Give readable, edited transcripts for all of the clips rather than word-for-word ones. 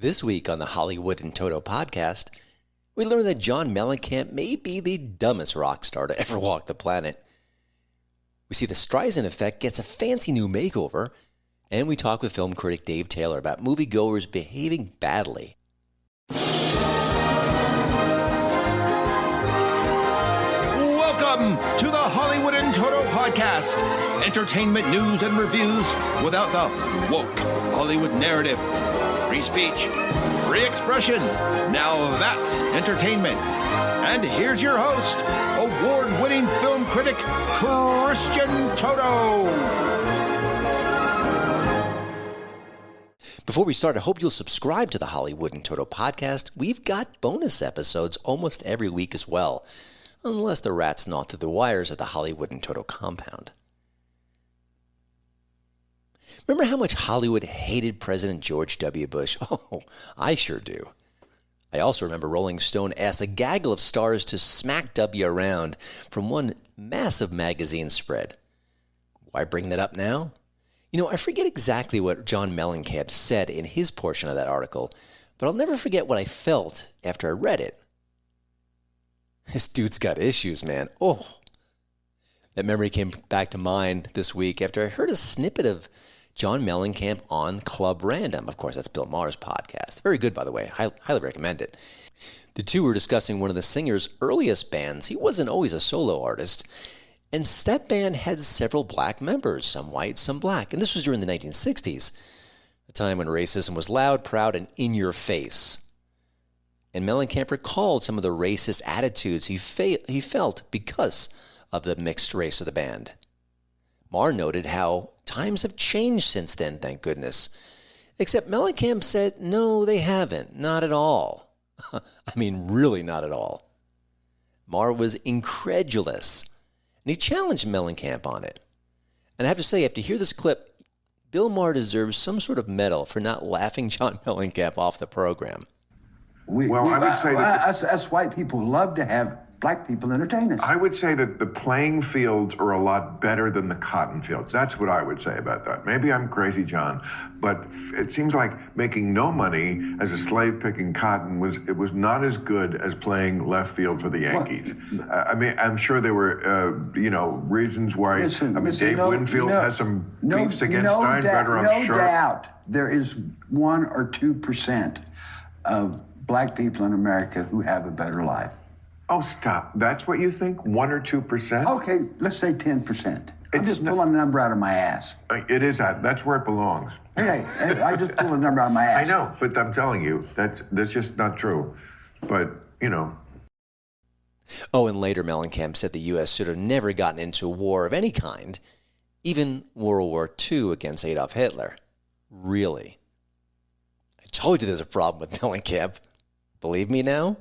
This week on the Hollywood in Toto podcast, we learn that John Mellencamp may be the dumbest rock star to ever walk the planet. We see the Streisand Effect gets a fancy new makeover, and we talk with film critic Dave Taylor about moviegoers behaving badly. Welcome to the Hollywood in Toto podcast. Entertainment news and reviews without the woke Hollywood narrative. Free speech, free expression. Now that's entertainment. And here's your host, award-winning film critic, Christian Toto. Before we start, I hope you'll subscribe to the Hollywood in Toto podcast. We've got bonus episodes almost every week as well, unless the rats gnaw through the wires at the Hollywood in Toto compound. Remember how much Hollywood hated President George W. Bush? Oh, I sure do. I also remember Rolling Stone asked a gaggle of stars to smack W around from one massive magazine spread. Why bring that up now? You know, I forget exactly what John Mellencamp said in his portion of that article, but I'll never forget what I felt after I read it. This dude's got issues, man. Oh, that memory came back to mind this week after I heard a snippet of John Mellencamp on Club Random. Of course, that's Bill Maher's podcast. Very good, by the way. Highly recommend it. The two were discussing one of the singer's earliest bands. He wasn't always a solo artist. And that band had several black members, some white, some black. And this was during the 1960s, a time when racism was loud, proud, and in your face. And Mellencamp recalled some of the racist attitudes he felt because of the mixed race of the band. Maher noted how times have changed since then, thank goodness. Except Mellencamp said, no, they haven't. Not at all. I mean, really not at all. Maher was incredulous, and he challenged Mellencamp on it. And I have to say, after you hear this clip, Bill Maher deserves some sort of medal for not laughing John Mellencamp off the program. I would say that us white people love to have black people entertain us. I would say that the playing fields are a lot better than the cotton fields. That's what I would say about that. Maybe I'm crazy, John, but it seems like making no money as a slave picking cotton was not as good as playing left field for the Yankees. I mean, I'm sure there were reasons why. Dave Winfield has some beefs against Steinbrenner. I'm sure. No doubt, there is 1 or 2% of black people in America who have a better life. Oh, stop. That's what you think? 1 or 2%? Okay, let's say 10%. I'm just pulling a number out of my ass. It is that. That's where it belongs. Hey, I just pulled a number out of my ass. I know, but I'm telling you, that's just not true. But, Oh, and later Mellencamp said the U.S. should have never gotten into a war of any kind, even World War II against Adolf Hitler. Really? I told you there's a problem with Mellencamp. Believe me now?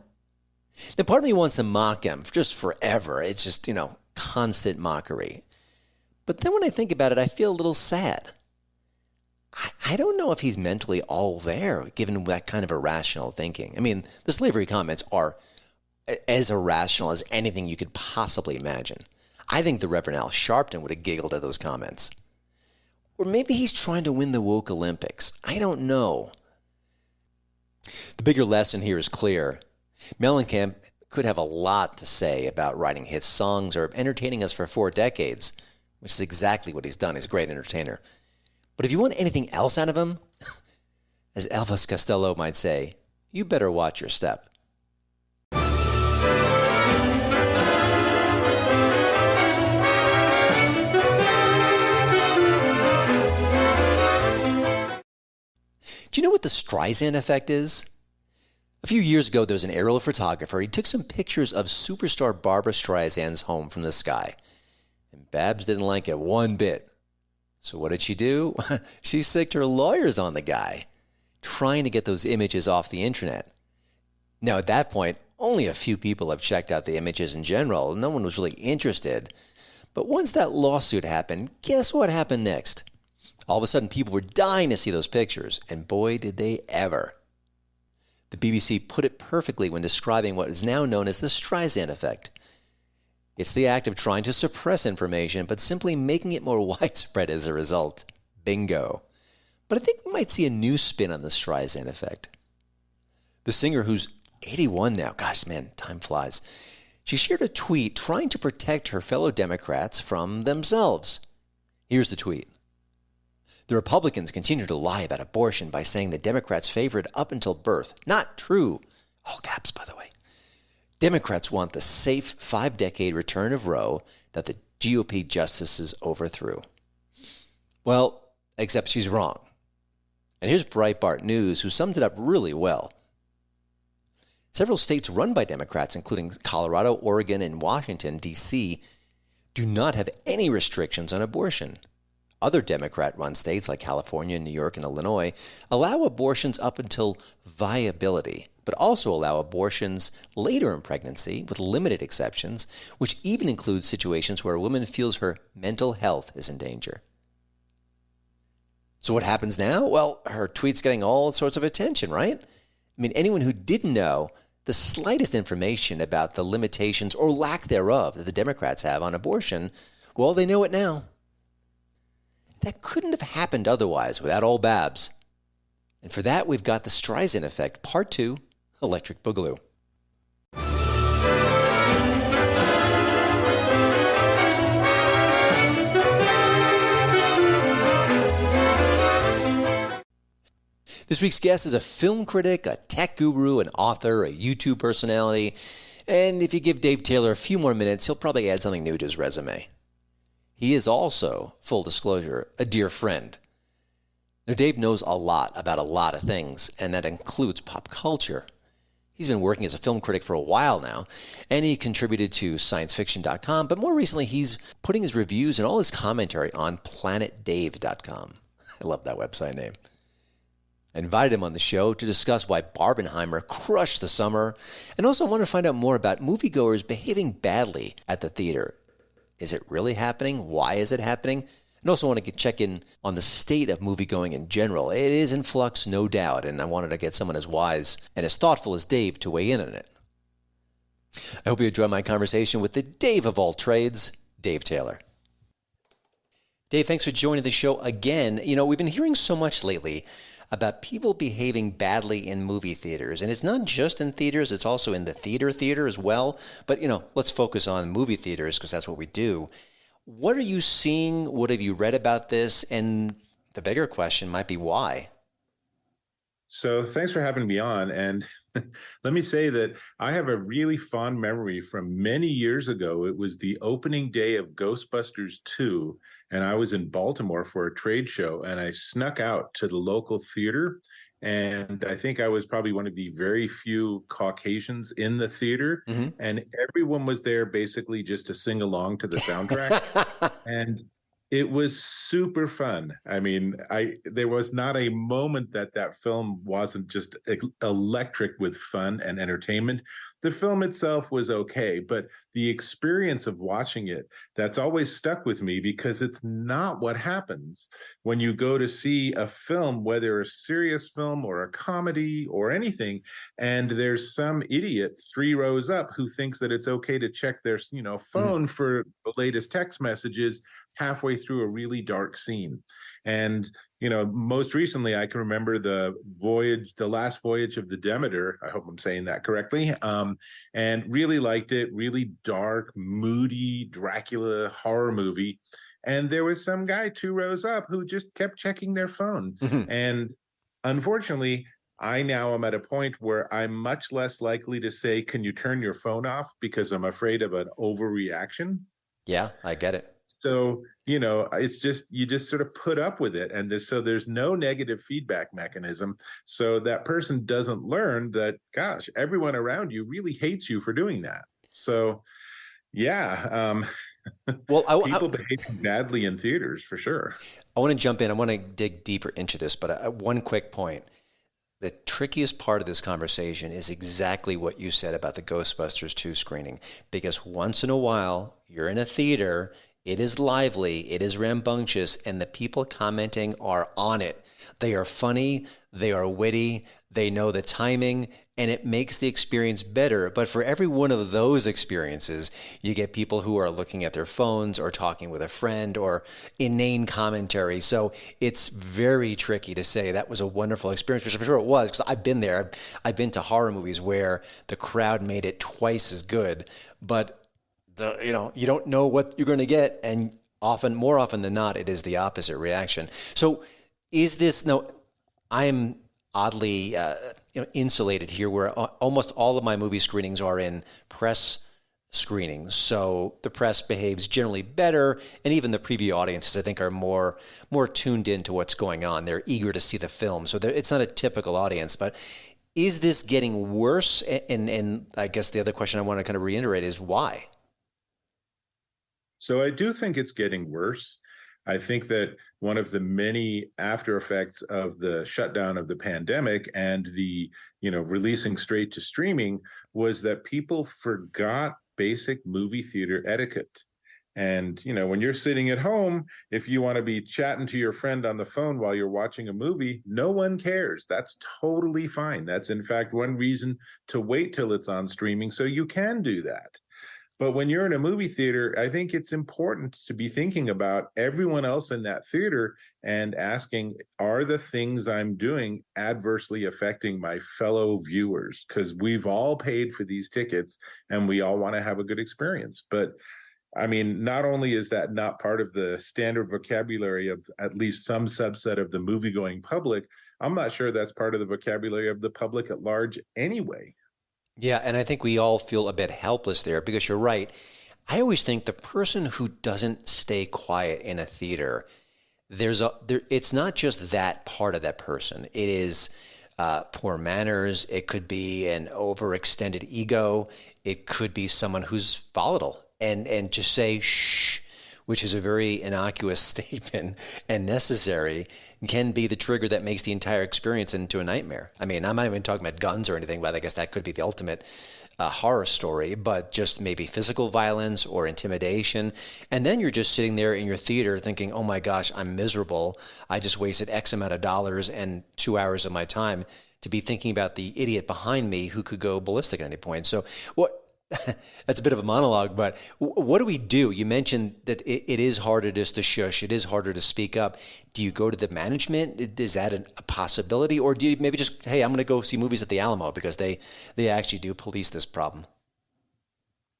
Now, part of me wants to mock him just forever. It's just, constant mockery. But then when I think about it, I feel a little sad. I don't know if he's mentally all there, given that kind of irrational thinking. I mean, the slavery comments are as irrational as anything you could possibly imagine. I think the Reverend Al Sharpton would have giggled at those comments. Or maybe he's trying to win the woke Olympics. I don't know. The bigger lesson here is clear. Mellencamp could have a lot to say about writing hit songs or entertaining us for 4 decades, which is exactly what he's done. He's a great entertainer. But if you want anything else out of him, as Elvis Costello might say, you better watch your step. Do you know what the Streisand Effect is? A few years ago, there was an aerial photographer. He took some pictures of superstar Barbra Streisand's home from the sky. And Babs didn't like it one bit. So what did she do? She sicked her lawyers on the guy, trying to get those images off the internet. Now, at that point, only a few people have checked out the images in general. No one was really interested. But once that lawsuit happened, guess what happened next? All of a sudden, people were dying to see those pictures. And boy, did they ever. The BBC put it perfectly when describing what is now known as the Streisand Effect. It's the act of trying to suppress information, but simply making it more widespread as a result. Bingo. But I think we might see a new spin on the Streisand Effect. The singer, who's 81 now, gosh, man, time flies, she shared a tweet trying to protect her fellow Democrats from themselves. Here's the tweet. The Republicans continue to lie about abortion by saying the Democrats favor it up until birth. Not true. All caps, by the way. Democrats want the safe 5-decade return of Roe that the GOP justices overthrew. Well, except she's wrong. And here's Breitbart News, who summed it up really well. Several states run by Democrats, including Colorado, Oregon, and Washington, D.C., do not have any restrictions on abortion. Other Democrat-run states like California, New York, and Illinois allow abortions up until viability, but also allow abortions later in pregnancy with limited exceptions, which even includes situations where a woman feels her mental health is in danger. So what happens now? Well, her tweet's getting all sorts of attention, right? I mean, anyone who didn't know the slightest information about the limitations or lack thereof that the Democrats have on abortion, well, they know it now. That couldn't have happened otherwise without old Babs. And for that, we've got the Streisand Effect, Part 2, Electric Boogaloo. This week's guest is a film critic, a tech guru, an author, a YouTube personality, and if you give Dave Taylor a few more minutes, he'll probably add something new to his resume. He is also, full disclosure, a dear friend. Now, Dave knows a lot about a lot of things, and that includes pop culture. He's been working as a film critic for a while now, and he contributed to sciencefiction.com, but more recently he's putting his reviews and all his commentary on planetdave.com. I love that website name. I invited him on the show to discuss why Barbenheimer crushed the summer, and also want to find out more about moviegoers behaving badly at the theater. Is it really happening? Why is it happening? And also want to check in on the state of moviegoing in general. It is in flux, no doubt, and I wanted to get someone as wise and as thoughtful as Dave to weigh in on it. I hope you enjoy my conversation with the Dave of all trades, Dave Taylor. Dave, thanks for joining the show again. You know, we've been hearing so much lately about people behaving badly in movie theaters. And it's not just in theaters, it's also in the theater as well. But, you know, let's focus on movie theaters because that's what we do. What are you seeing? What have you read about this? And the bigger question might be why? So thanks for having me on. And let me say that I have a really fond memory from many years ago. It was the opening day of Ghostbusters 2, and I was in Baltimore for a trade show, and I snuck out to the local theater. And I think I was probably one of the very few Caucasians in the theater. Mm-hmm. And everyone was there basically just to sing along to the soundtrack. And it was super fun. I mean, there was not a moment that film wasn't just electric with fun and entertainment. The film itself was okay, but the experience of watching it, that's always stuck with me because it's not what happens when you go to see a film, whether a serious film or a comedy or anything, and there's some idiot 3 rows up who thinks that it's okay to check their, phone for the latest text messages halfway through a really dark scene. And, most recently, I can remember the last voyage of the Demeter. I hope I'm saying that correctly. And really liked it. Really dark, moody Dracula horror movie. And there was some guy 2 rows up who just kept checking their phone. Mm-hmm. And unfortunately, I now am at a point where I'm much less likely to say, can you turn your phone off? Because I'm afraid of an overreaction. Yeah, I get it. So, it's just, you just sort of put up with it. And there's no negative feedback mechanism. So that person doesn't learn that, gosh, everyone around you really hates you for doing that. So, yeah. Well, people behave badly in theaters for sure. I want to jump in. I want to dig deeper into this, but one quick point. The trickiest part of this conversation is exactly what you said about the Ghostbusters 2 screening, because once in a while you're in a theater, it is lively, it is rambunctious, and the people commenting are on it. They are funny, they are witty, they know the timing, and it makes the experience better. But for every one of those experiences, you get people who are looking at their phones or talking with a friend or inane commentary. So it's very tricky to say that was a wonderful experience, which I'm sure it was, because I've been there. I've been to horror movies where the crowd made it twice as good, but you don't know what you're going to get, and more often than not, it is the opposite reaction. So is this, no, I'm oddly insulated here, where almost all of my movie screenings are in press screenings. So the press behaves generally better, and even the preview audiences, I think, are more tuned into what's going on. They're eager to see the film. So it's not a typical audience, but is this getting worse? And I guess the other question I want to kind of reiterate is why? So I do think it's getting worse. I think that one of the many after effects of the shutdown of the pandemic and the, releasing straight to streaming was that people forgot basic movie theater etiquette. And, when you're sitting at home, if you want to be chatting to your friend on the phone while you're watching a movie, no one cares. That's totally fine. That's, in fact, one reason to wait till it's on streaming, so you can do that. But when you're in a movie theater, I think it's important to be thinking about everyone else in that theater and asking, are the things I'm doing adversely affecting my fellow viewers? Because we've all paid for these tickets and we all want to have a good experience. But I mean, not only is that not part of the standard vocabulary of at least some subset of the movie-going public, I'm not sure that's part of the vocabulary of the public at large anyway. Yeah, and I think we all feel a bit helpless there, because you're right. I always think the person who doesn't stay quiet in a theater, it's not just that part of that person. It is poor manners. It could be an overextended ego. It could be someone who's volatile and just say shh, which is a very innocuous statement and necessary, can be the trigger that makes the entire experience into a nightmare. I mean, I'm not even talking about guns or anything, but I guess that could be the ultimate horror story, but just maybe physical violence or intimidation. And then you're just sitting there in your theater thinking, oh my gosh, I'm miserable. I just wasted X amount of dollars and 2 hours of my time to be thinking about the idiot behind me who could go ballistic at any point. So that's a bit of a monologue, but what do we do? You mentioned that it is harder just to shush. It is harder to speak up. Do you go to the management? Is that a possibility? Or do you maybe just, hey, I'm going to go see movies at the Alamo, because they actually do police this problem?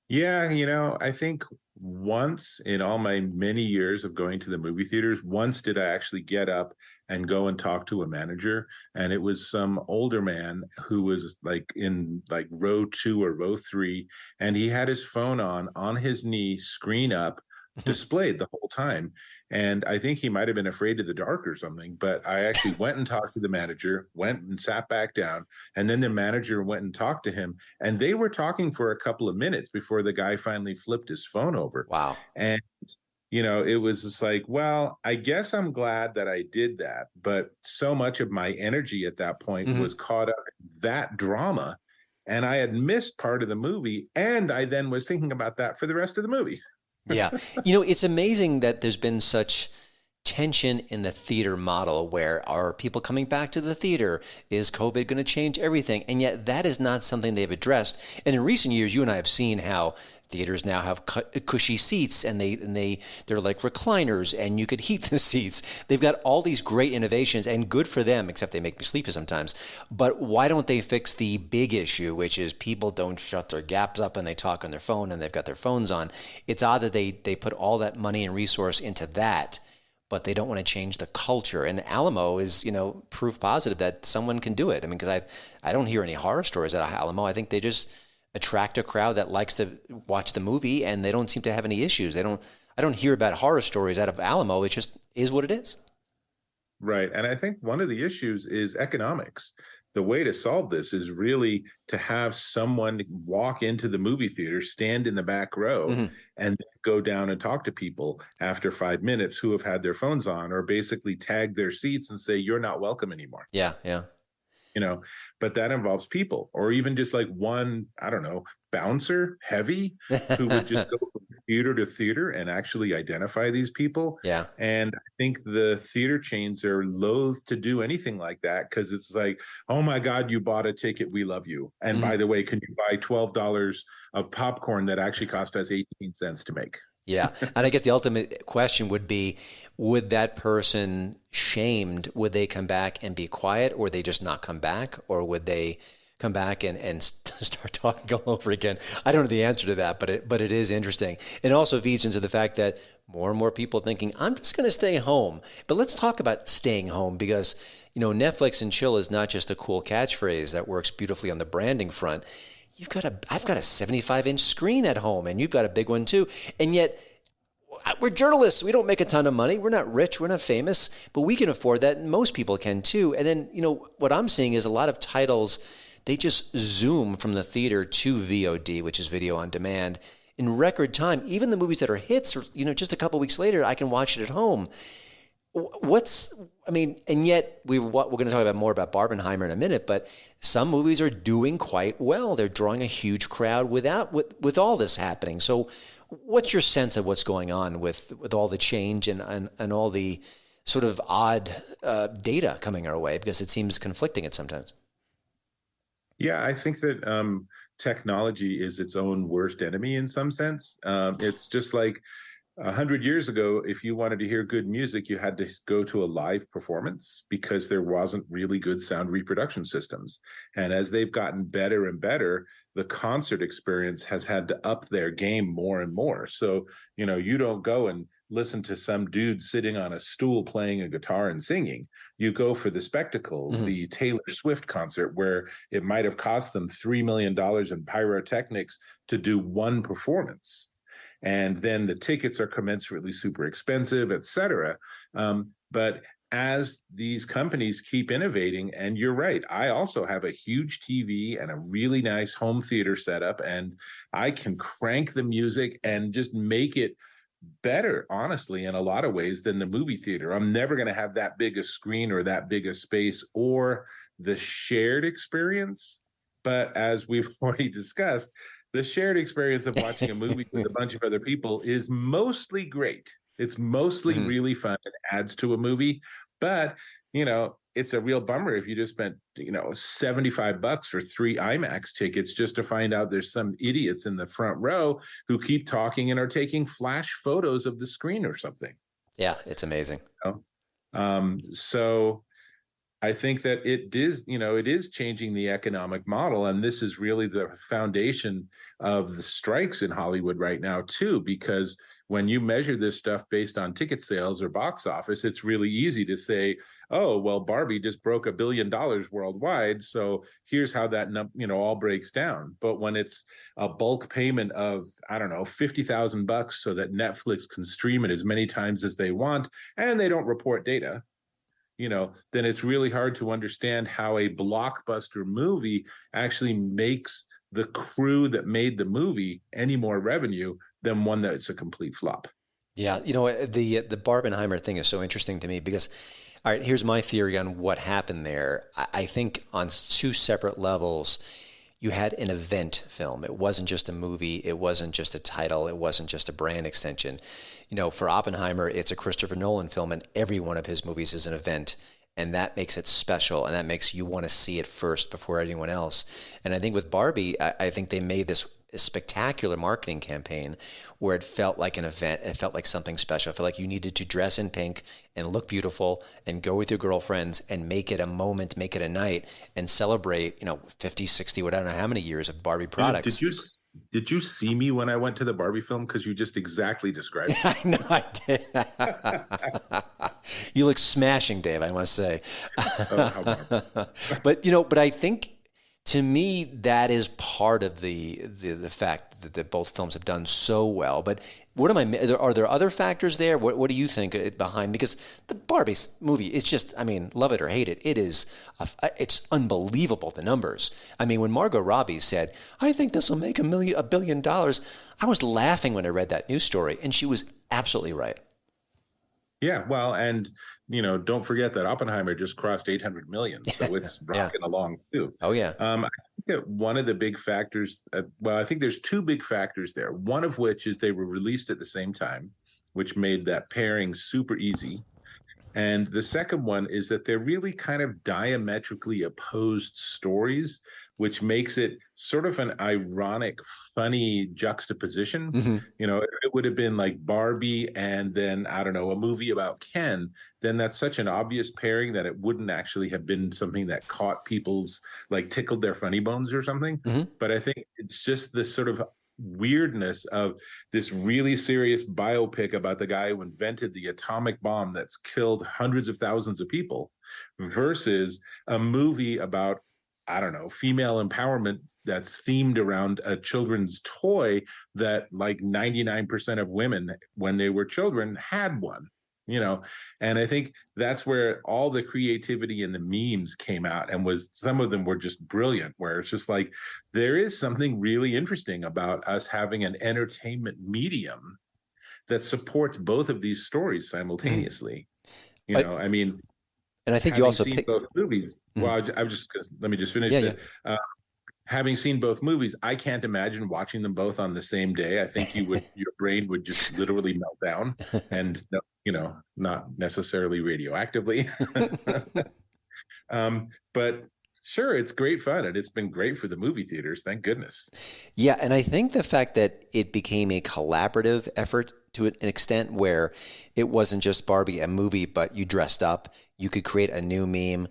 Yeah, I think once in all my many years of going to the movie theaters, once did I actually get up and go and talk to a manager. And it was some older man who was in row 2 or row 3. And he had his phone on his knee, screen up, displayed the whole time. And I think he might have been afraid of the dark or something, but I actually went and talked to the manager, went and sat back down, and then the manager went and talked to him, and they were talking for a couple of minutes before the guy finally flipped his phone over. Wow. And it was just like, well, I guess I'm glad that I did that, but so much of my energy at that point was caught up in that drama, and I had missed part of the movie, and I then was thinking about that for the rest of the movie. Yeah. It's amazing that there's been such tension in the theater model. Where are people coming back to the theater? Is COVID going to change everything? And yet that is not something they've addressed. And in recent years, you and I have seen how theaters now have cushy seats, and they're like recliners, and you could heat the seats. They've got all these great innovations, and good for them, except they make me sleepy sometimes. But why don't they fix the big issue, which is people don't shut their gaps up and they talk on their phone and they've got their phones on? It's odd that they put all that money and resource into that, but they don't want to change the culture. And Alamo is, proof positive that someone can do it. I mean, because I don't hear any horror stories at Alamo. I think they just attract a crowd that likes to watch the movie, and they don't seem to have any issues. I don't hear about horror stories out of Alamo. It just is what it is. Right. And I think one of the issues is economics. The way to solve this is really to have someone walk into the movie theater, stand in the back row, and go down and talk to people after 5 minutes who have had their phones on, or basically tag their seats and say, you're not welcome anymore. Yeah, yeah. But that involves people, or even just like one, I don't know, bouncer heavy who would just go from theater to theater and actually identify these people. Yeah. And I think the theater chains are loath to do anything like that because it's like, oh my God, you bought a ticket. We love you. And by the way, can you buy $12 of popcorn that actually cost us 18 cents to make? Yeah. And I guess the ultimate question would be, would that person shamed, would they come back and be quiet, or would they just not come back, or would they come back and start talking all over again? I don't know the answer to that, but it is interesting. It also feeds into the fact that more and more people are thinking, I'm just going to stay home. But let's talk about staying home, because, Netflix and chill is not just a cool catchphrase that works beautifully on the branding front. I've got a 75-inch screen at home, and you've got a big one too. And yet we're journalists. We don't make a ton of money. We're not rich. We're not famous, but we can afford that. And most people can too. And then, what I'm seeing is a lot of titles, they just zoom from the theater to VOD, which is video on demand, in record time. Even the movies that are hits, or, just a couple weeks later, I can watch it at home. And yet we're going to talk more about Barbenheimer in a minute, but some movies are doing quite well. They're drawing a huge crowd with all this happening. So what's your sense of what's going on with all the change and all the sort of odd data coming our way, because it seems conflicting at sometimes? Yeah, I think that technology is its own worst enemy in some sense. It's just like 100 years ago, if you wanted to hear good music, you had to go to a live performance because there wasn't really good sound reproduction systems. And as they've gotten better and better, the concert experience has had to up their game more and more. So, you don't go and listen to some dude sitting on a stool playing a guitar and singing. You go for the spectacle, the Taylor Swift concert, where it might have cost them $3 million in pyrotechnics to do one performance. And then the tickets are commensurately super expensive, et cetera. But as these companies keep innovating, and you're right, I also have a huge TV and a really nice home theater setup, and I can crank the music and just make it better, honestly, in a lot of ways than the movie theater. I'm never going to have that big a screen or that big a space or the shared experience. But as we've already discussed, the shared experience of watching a movie with a bunch of other people is mostly great. It's mostly really fun. It adds to a movie. But, it's a real bummer if you just spent, $75 for 3 IMAX tickets just to find out there's some idiots in the front row who keep talking and are taking flash photos of the screen or something. Yeah, it's amazing. So I think that it is changing the economic model. And this is really the foundation of the strikes in Hollywood right now, too, because when you measure this stuff based on ticket sales or box office, it's really easy to say, oh, well, Barbie just broke $1 billion worldwide. So here's how that, all breaks down. But when it's a bulk payment of, I don't know, $50,000 so that Netflix can stream it as many times as they want, and they don't report data, then it's really hard to understand how a blockbuster movie actually makes the crew that made the movie any more revenue than one that's a complete flop. Yeah, the Barbenheimer thing is so interesting to me because, all right, here's my theory on what happened there. I think on 2 separate levels, you had an event film. It wasn't just a movie. It wasn't just a title. It wasn't just a brand extension. For Oppenheimer, it's a Christopher Nolan film, and every one of his movies is an event. And that makes it special, and that makes you want to see it first before anyone else. And I think with Barbie, I think they made this spectacular marketing campaign where it felt like an event. It felt like something special. It felt like you needed to dress in pink and look beautiful and go with your girlfriends and make it a moment, make it a night, and celebrate, 50, 60, I don't know how many years of Barbie products. Did you see me when I went to the Barbie film? Because you just exactly described it. I know I did. You look smashing, Dave, I must say. But I think, to me, that is part of the fact that both films have done so well. But are there other factors there? What do you think behind? Because the Barbie movie is just, love it or hate it, it's unbelievable, the numbers. When Margot Robbie said, I think this will make $1 billion, I was laughing when I read that news story, and she was absolutely right. Yeah, well, and don't forget that Oppenheimer just crossed 800 million, so it's rocking along too. Oh yeah. I that one of the big factors, well, I think there's two big factors there. One of which is they were released at the same time, which made that pairing super easy. And the second one is that they're really kind of diametrically opposed stories, which makes it sort of an ironic, funny juxtaposition. Mm-hmm. You know, if it would have been like Barbie and then, I don't know, a movie about Ken, then that's such an obvious pairing that it wouldn't actually have been something that caught people's, like, tickled their funny bones or something. Mm-hmm. But I think it's just this sort of weirdness of this really serious biopic about the guy who invented the atomic bomb that's killed hundreds of thousands of people versus a movie about, I don't know, female empowerment that's themed around a children's toy that like 99% of women when they were children had one. You know, and I think that's where all the creativity and the memes came out, and was, some of them were just brilliant, where it's just like, there is something really interesting about us having an entertainment medium that supports both of these stories simultaneously. You know, I mean, and I think you also picked both movies. Well, I'm just, let me just finish it. Having seen both movies, I can't imagine watching them both on the same day. I think you would, your brain would just literally melt down, and, you know, not necessarily radioactively. But sure, it's great fun, and it's been great for the movie theaters. Thank goodness. Yeah, and I think the fact that it became a collaborative effort to an extent where it wasn't just Barbie a movie, but you dressed up, you could create a new meme.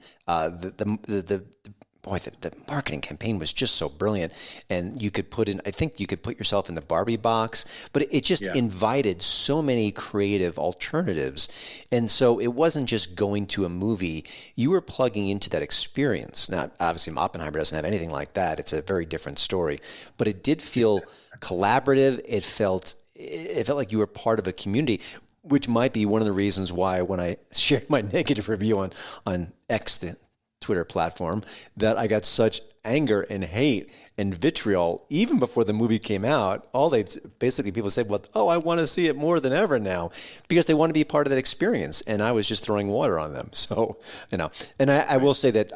The marketing campaign was just so brilliant, and you could put in, I think you could put yourself in the Barbie box, but it just invited so many creative alternatives. And so it wasn't just going to a movie, you were plugging into that experience. Now, obviously Oppenheimer doesn't have anything like that. It's a very different story, but it did feel collaborative. It felt like you were part of a community, which might be one of the reasons why when I shared my negative review on X, the Twitter platform, that I got such anger and hate and vitriol even before the movie came out. Basically people said, well, I want to see it more than ever now, because they want to be part of that experience. And I was just throwing water on them. So, you know, and I will say that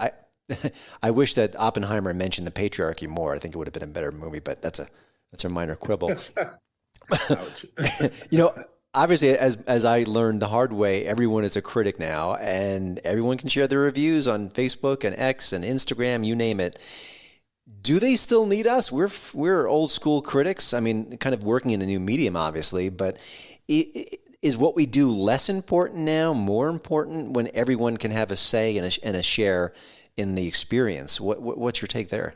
I wish that Oppenheimer mentioned the patriarchy more. I think it would have been a better movie, but that's a minor quibble. You know, obviously, as I learned the hard way, everyone is a critic now, and everyone can share their reviews on Facebook and X and Instagram, you name it. Do they still need us? We're old school critics. I mean, kind of working in a new medium, obviously, but is what we do less important now, more important when everyone can have a say and a share in the experience? What's your take there?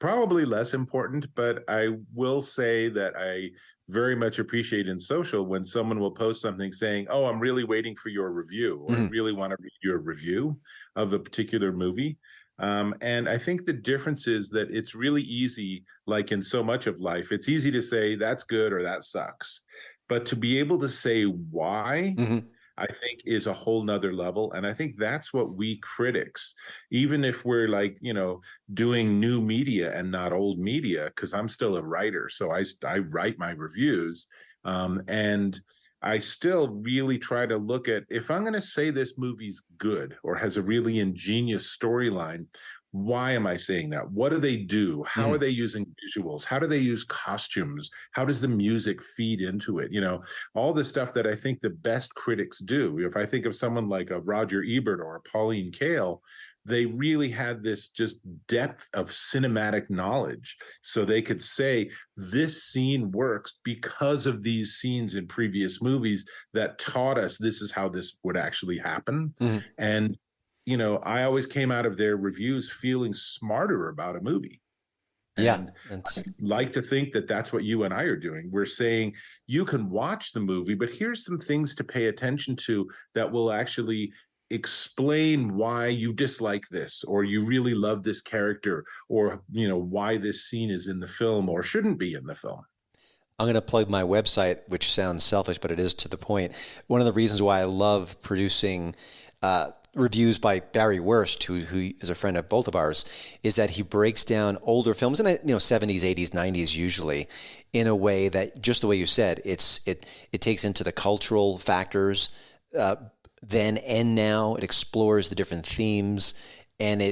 Probably less important, but I will say that I very much appreciate in social when someone will post something saying, oh, I'm really waiting for your review, or I really want to read your review of a particular movie. And I think the difference is that it's really easy, like in so much of life, it's easy to say that's good or that sucks. But to be able to say why, I think is a whole nother level. And I think that's what we critics, even if we're like, you know, doing new media and not old media, because I'm still a writer. So I write my reviews. And I still really try to look at, if I'm going to say this movie's good or has a really ingenious storyline, why am I saying that? What do they do? How are they using visuals? How do they use costumes? How does the music feed into it? You know, all the stuff that I think the best critics do. If I think of someone like a Roger Ebert or a Pauline Kael, they really had this just depth of cinematic knowledge. So they could say, this scene works because of these scenes in previous movies that taught us this is how this would actually happen. And you know, I always came out of their reviews feeling smarter about a movie. And I like to think that that's what you and I are doing. We're saying you can watch the movie, but here's some things to pay attention to that will actually explain why you dislike this, or you really love this character, or, you know, why this scene is in the film or shouldn't be in the film. I'm going to plug my website, which sounds selfish, but it is to the point. One of the reasons why I love producing reviews by Barry Wurst, who is a friend of both of ours, is that he breaks down older films, and 70s, 80s, 90s usually, in a way that, just the way you said, it takes into the cultural factors then and now. It explores the different themes, And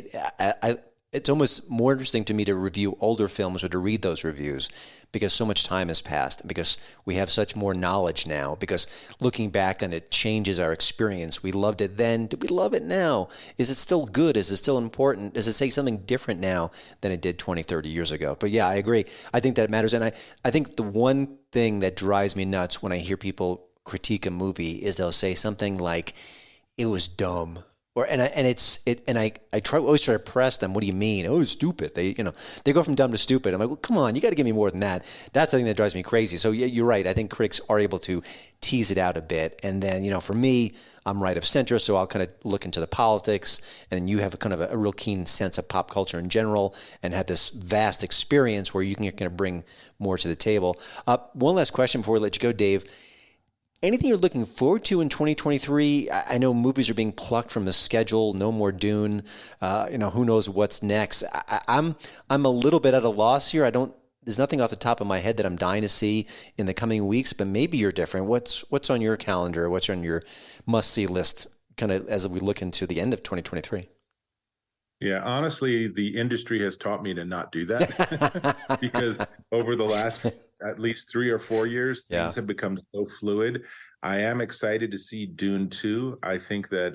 it's almost more interesting to me to review older films or to read those reviews because so much time has passed, because we have such more knowledge now, because looking back on it changes our experience. We loved it then. Do we love it now? Is it still good? Is it still important? Does it say something different now than it did 20, 30 years ago? But yeah, I agree. I think that matters. And I think the one thing that drives me nuts when I hear people critique a movie is they'll say something like, it was dumb. I always try to press them. What do you mean? Oh, it's stupid. They go from dumb to stupid. I'm like, well, come on, you got to give me more than that. That's the thing that drives me crazy. So yeah, you're right. I think critics are able to tease it out a bit. And then, for me, I'm right of center, so I'll kind of look into the politics. And you have a kind of a real keen sense of pop culture in general, and have this vast experience where you can kind of bring more to the table. One last question before we let you go, Dave. Anything you're looking forward to in 2023? I know movies are being plucked from the schedule. No more Dune. Who knows what's next? I'm a little bit at a loss here. There's nothing off the top of my head that I'm dying to see in the coming weeks. But maybe you're different. What's on your calendar? What's on your must-see list? Kind of as we look into the end of 2023. Yeah, honestly, the industry has taught me to not do that because over the last at least 3 or 4 years, things have become so fluid. I am excited to see Dune 2. I think that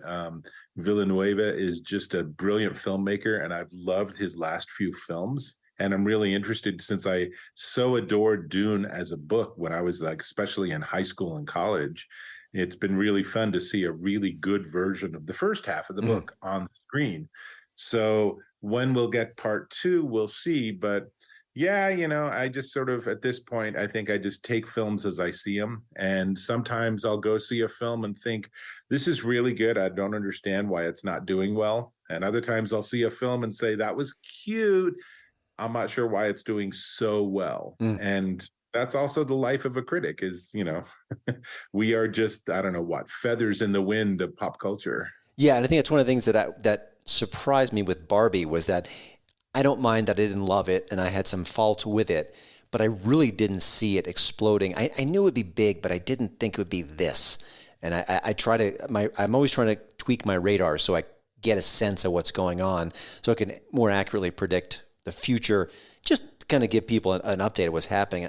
Villanueva is just a brilliant filmmaker, and I've loved his last few films. And I'm really interested, since I so adored Dune as a book when I was especially in high school and college. It's been really fun to see a really good version of the first half of the book on the screen. So when we'll get part 2, we'll see. But yeah, I just sort of, at this point, I think I just take films as I see them. And sometimes I'll go see a film and think, this is really good. I don't understand why it's not doing well. And other times I'll see a film and say, that was cute. I'm not sure why it's doing so well. And that's also the life of a critic is, we are just, I don't know what, feathers in the wind of pop culture. Yeah, and I think that's one of the things that surprised me with Barbie was that I don't mind that I didn't love it and I had some faults with it, but I really didn't see it exploding. I knew it would be big, but I didn't think it would be this. And I'm always trying to tweak my radar so I get a sense of what's going on so I can more accurately predict the future, just to kind of give people an update of what's happening.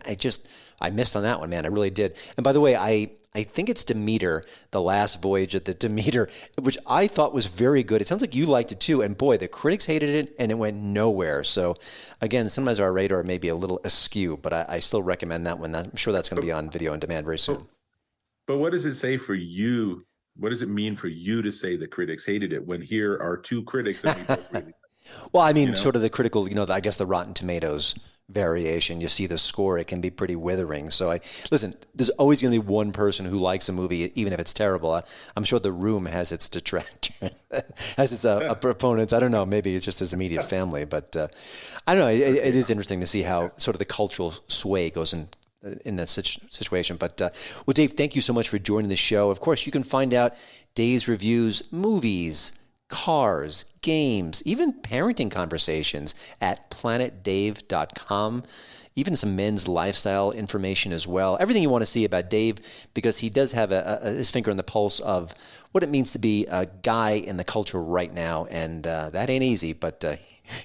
I missed on that one, man. I really did. And by the way, I think it's Demeter, the last voyage of the Demeter, which I thought was very good. It sounds like you liked it too. And boy, the critics hated it and it went nowhere. So again, sometimes our radar may be a little askew, but I still recommend that one. I'm sure that's going to be on video on demand very soon. But what does it say for you? What does it mean for you to say the critics hated it when here are 2 critics and we both really Well, I mean, sort of the critical, I guess the Rotten Tomatoes variation. You see the score, it can be pretty withering. So listen, there's always going to be one person who likes a movie, even if it's terrible. I'm sure The Room has its detractors, has its proponents. I don't know, maybe it's just his immediate family. But I don't know, it is interesting to see how sort of the cultural sway goes in that situation. But well, Dave, thank you so much for joining the show. Of course, you can find out Dave's reviews, movies, cars, games, even parenting conversations at planetdave.com. Even some men's lifestyle information as well. Everything you want to see about Dave, because he does have his finger on the pulse of what it means to be a guy in the culture right now. And that ain't easy, but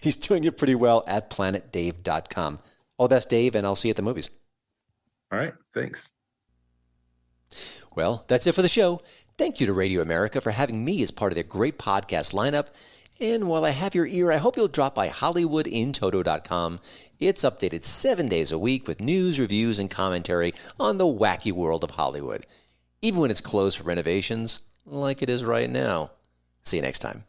he's doing it pretty well at planetdave.com. All the best, Dave, and I'll see you at the movies. All right, thanks. Well, that's it for the show. Thank you to Radio America for having me as part of their great podcast lineup. And while I have your ear, I hope you'll drop by HollywoodInToto.com. It's updated 7 days a week with news, reviews, and commentary on the wacky world of Hollywood, even when it's closed for renovations, like it is right now. See you next time.